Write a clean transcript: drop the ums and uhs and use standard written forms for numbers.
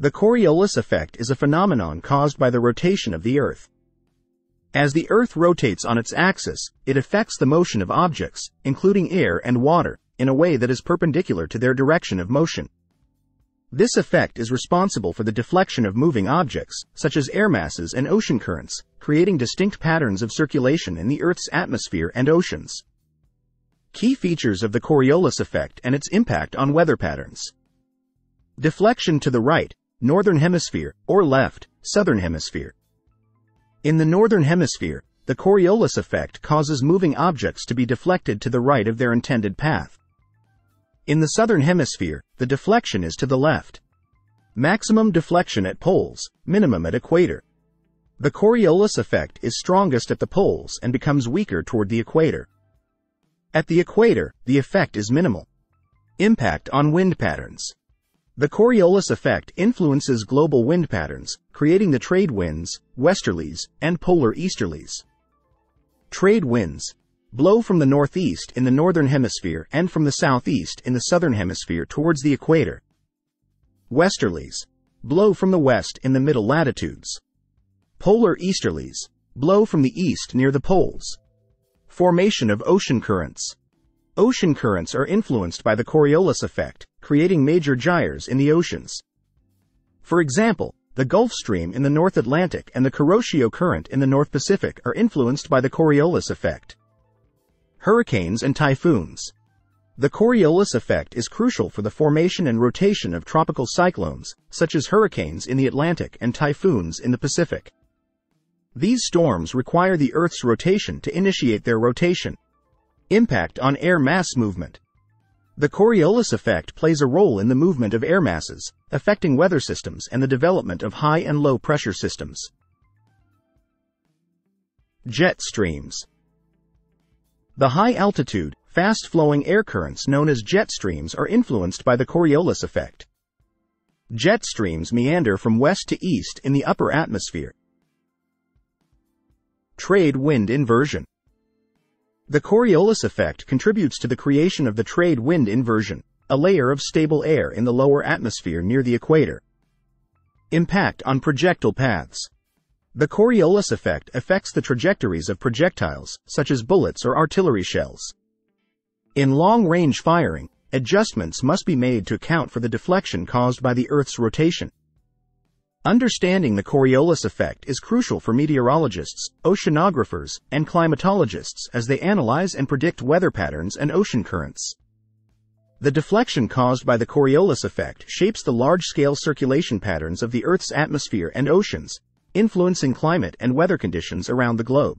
The Coriolis effect is a phenomenon caused by the rotation of the Earth. As the Earth rotates on its axis, it affects the motion of objects, including air and water, in a way that is perpendicular to their direction of motion. This effect is responsible for the deflection of moving objects, such as air masses and ocean currents, creating distinct patterns of circulation in the Earth's atmosphere and oceans. Key features of the Coriolis effect and its impact on weather patterns. Deflection to the right, northern hemisphere, or left, southern hemisphere. In the northern hemisphere, the Coriolis effect causes moving objects to be deflected to the right of their intended path. In the southern hemisphere, the deflection is to the left. Maximum deflection at poles, minimum at equator. The Coriolis effect is strongest at the poles and becomes weaker toward the equator. At the equator, the effect is minimal. Impact on wind patterns. The Coriolis effect influences global wind patterns, creating the trade winds, westerlies, and polar easterlies. Trade winds blow from the northeast in the northern hemisphere and from the southeast in the southern hemisphere towards the equator. Westerlies blow from the west in the middle latitudes. Polar easterlies blow from the east near the poles. Formation of ocean currents. Ocean currents are influenced by the Coriolis effect, creating major gyres in the oceans. For example, the Gulf Stream in the North Atlantic and the Kuroshio Current in the North Pacific are influenced by the Coriolis effect. Hurricanes and typhoons. The Coriolis effect is crucial for the formation and rotation of tropical cyclones, such as hurricanes in the Atlantic and typhoons in the Pacific. These storms require the Earth's rotation to initiate their rotation. Impact on air mass movement. The Coriolis effect plays a role in the movement of air masses, affecting weather systems and the development of high and low pressure systems. Jet streams. The high-altitude, fast-flowing air currents known as jet streams are influenced by the Coriolis effect. Jet streams meander from west to east in the upper atmosphere. Trade wind inversion. The Coriolis effect contributes to the creation of the trade wind inversion, a layer of stable air in the lower atmosphere near the equator. Impact on projectile paths. The Coriolis effect affects the trajectories of projectiles, such as bullets or artillery shells. In long-range firing, adjustments must be made to account for the deflection caused by the Earth's rotation. Understanding the Coriolis effect is crucial for meteorologists, oceanographers, and climatologists as they analyze and predict weather patterns and ocean currents. The deflection caused by the Coriolis effect shapes the large-scale circulation patterns of the Earth's atmosphere and oceans, influencing climate and weather conditions around the globe.